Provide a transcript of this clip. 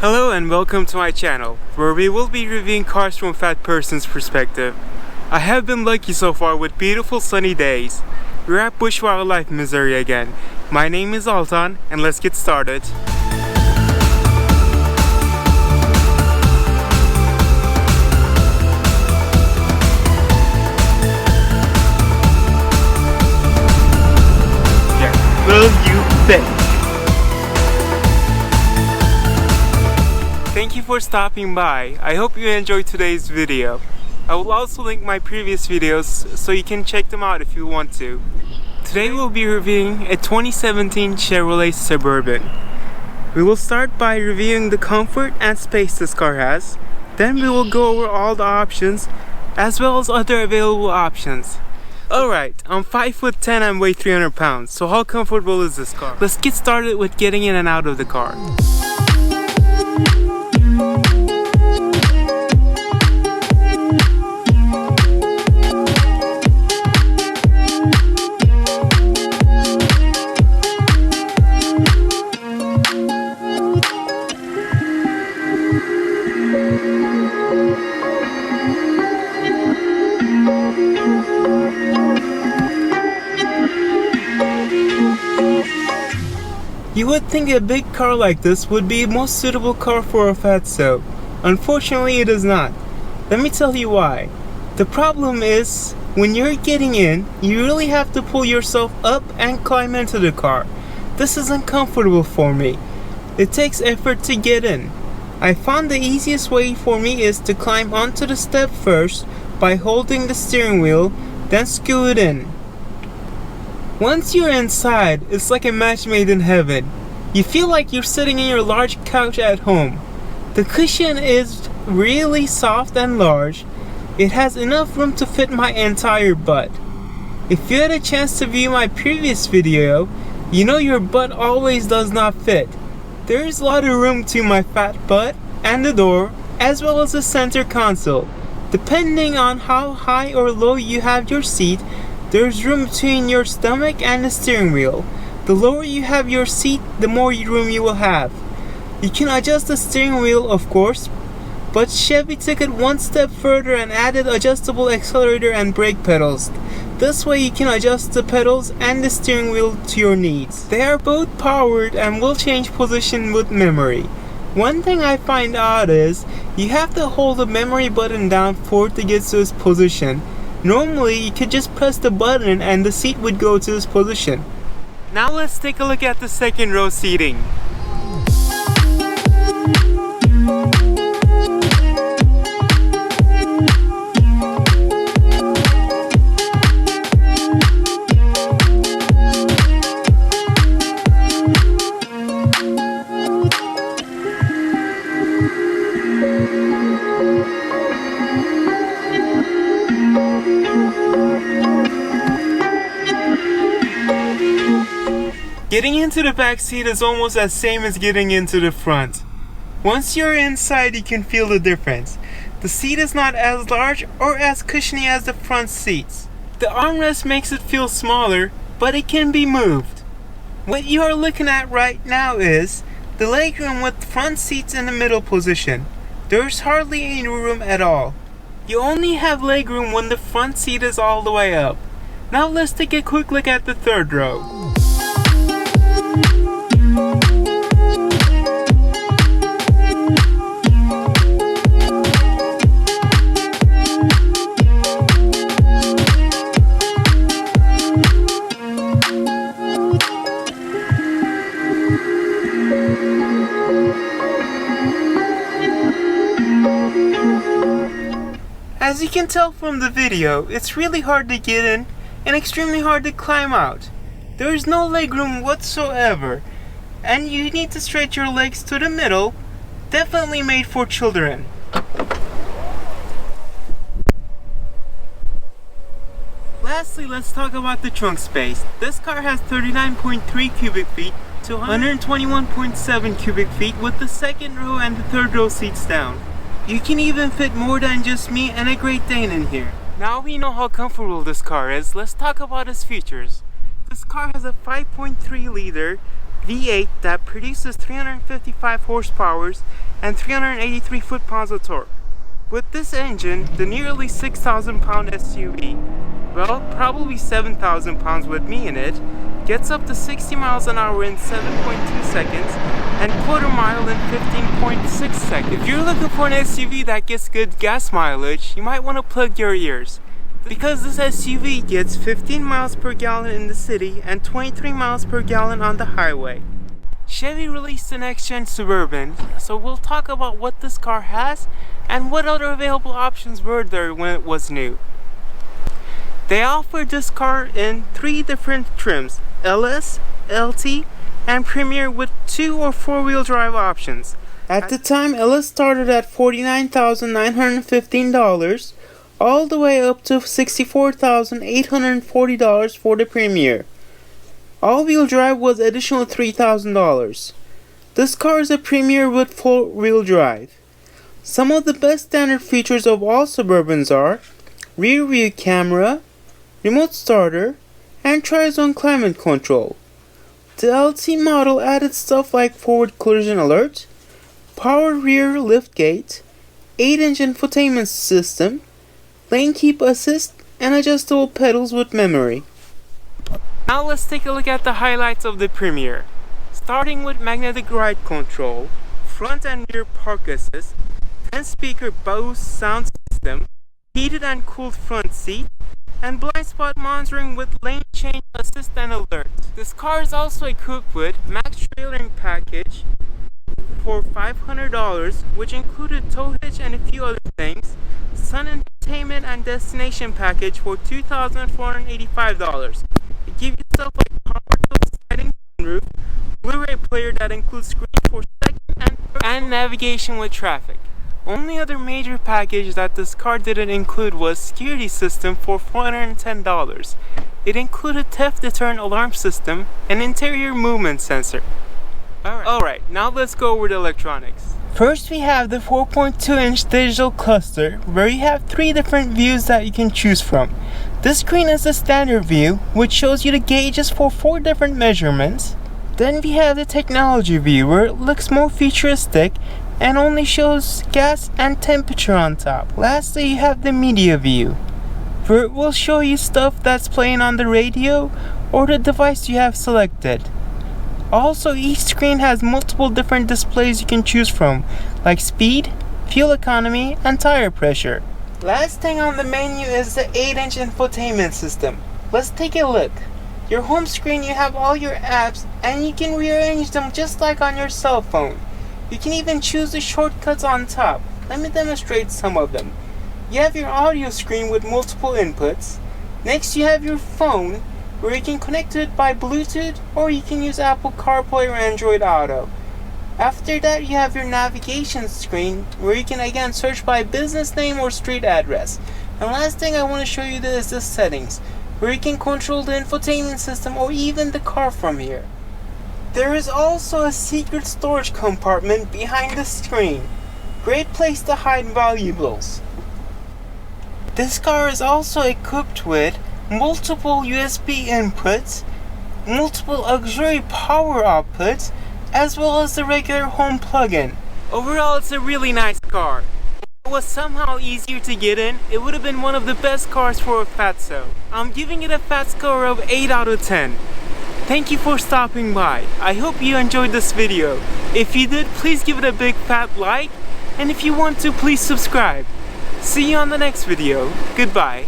Hello and welcome to my channel, where we will be reviewing cars from a fat person's perspective. I have been lucky so far with beautiful sunny days. We're at Bush Wildlife, Missouri again. My name is Altan, and let's get started. Yeah, will you bet? Thank you for stopping by. I hope you enjoyed today's video. I will also link my previous videos so you can check them out if you want to. Today we'll be reviewing a 2017 Chevrolet Suburban. We will start by reviewing the comfort and space this car has. Then we will go over all the options as well as other available options. Alright, I'm 5'10" and weigh 300 pounds, so how comfortable is this car? Let's get started with getting in and out of the car. You would think a big car like this would be the most suitable car for a fatso. Unfortunately, it is not. Let me tell you why. The problem is, when you're getting in, you really have to pull yourself up and climb into the car. This isn't comfortable for me. It takes effort to get in. I found the easiest way for me is to climb onto the step first by holding the steering wheel, then scoot in. Once you're inside, it's like a match made in heaven. You feel like you're sitting in your large couch at home. The cushion is really soft and large. It has enough room to fit my entire butt. If you had a chance to view my previous video, you know your butt always does not fit. There is a lot of room to my fat butt and the door, as well as the center console. Depending on how high or low you have your seat, there's room between your stomach and the steering wheel. The lower you have your seat, the more room you will have. You can adjust the steering wheel, of course, but Chevy took it one step further and added adjustable accelerator and brake pedals. This way you can adjust the pedals and the steering wheel to your needs. They are both powered and will change position with memory. One thing I find odd is, you have to hold the memory button down for it to get to its position. Normally, you could just press the button and the seat would go to this position. Now let's take a look at the second row seating. Getting into the back seat is almost as same as getting into the front. Once you're inside, you can feel the difference. The seat is not as large or as cushiony as the front seats. The armrest makes it feel smaller, but it can be moved. What you are looking at right now is the legroom with front seats in the middle position. There's hardly any room at all. You only have legroom when the front seat is all the way up. Now let's take a quick look at the third row. As you can tell from the video, it's really hard to get in and extremely hard to climb out. There is no legroom whatsoever, and you need to stretch your legs to the middle. Definitely made for children. Lastly, let's talk about the trunk space. This car has 39.3 cubic feet to 121.7 cubic feet with the second row and the third row seats down. You can even fit more than just me and a Great Dane in here. Now we know how comfortable this car is, let's talk about its features. This car has a 5.3 liter V8 that produces 355 horsepower and 383 foot-pounds of torque. With this engine, the nearly 6,000 pound SUV, well, probably 7,000 pounds with me in it, gets up to 60 miles an hour in 7.2 seconds and quarter mile in 15.6 seconds. If you're looking for an SUV that gets good gas mileage, you might want to plug your ears, because this SUV gets 15 miles per gallon in the city and 23 miles per gallon on the highway. Chevy released the next-gen Suburban, so we'll talk about what this car has and what other available options were there when it was new. They offered this car in 3 different trims: LS, LT, and Premier, with 2 or 4-wheel drive options. At the time, LS started at $49,915, all the way up to $64,840 for the Premier. All-wheel drive was additional $3,000. This car is a Premier with 4-wheel drive. Some of the best standard features of all Suburbans are rear view camera, remote starter, and tri-zone climate control. The LT model added stuff like forward collision alert, power rear liftgate, 8-inch infotainment system, lane keep assist, and adjustable pedals with memory. Now let's take a look at the highlights of the Premier. Starting with magnetic ride control, front and rear park assist, 10-speaker Bose sound system, heated and cooled front seat, and blind spot monitoring with lane change assist and alert. This car is also equipped with max trailering package for $500, which included tow hitch and a few other things, sun entertainment and destination package for $2,485. It gives you stuff like power sliding sunroof, Blu-ray player that includes screen for second and navigation with traffic. Only other major package that this car didn't include was security system for $410. It included theft deterrent alarm system and interior movement sensor. Alright, now let's go over the electronics. First we have the 4.2-inch digital cluster, where you have 3 different views that you can choose from. This screen is the standard view, which shows you the gauges for 4 different measurements. Then we have the technology view, where it looks more futuristic and only shows gas and temperature on top. Lastly, you have the media view, where it will show you stuff that's playing on the radio or the device you have selected. Also, each screen has multiple different displays you can choose from, like speed, fuel economy, and tire pressure. Last thing on the menu is the 8-inch infotainment system. Let's take a look. Your home screen, you have all your apps, and you can rearrange them just like on your cell phone. You can even choose the shortcuts on top. Let me demonstrate some of them. You have your audio screen with multiple inputs. Next, you have your phone, where you can connect to it by Bluetooth, or you can use Apple CarPlay or Android Auto. After that, you have your navigation screen, where you can again search by business name or street address. And last thing I want to show you is the settings, where you can control the infotainment system or even the car from here. There is also a secret storage compartment behind the screen. Great place to hide valuables. This car is also equipped with multiple USB inputs, multiple auxiliary power outputs, as well as the regular home plug-in. Overall, it's a really nice car. If it was somehow easier to get in, it would have been one of the best cars for a fatso. I'm giving it a fat score of 8 out of 10. Thank you for stopping by. I hope you enjoyed this video. If you did, please give it a big fat like, and if you want to, please subscribe. See you on the next video. Goodbye.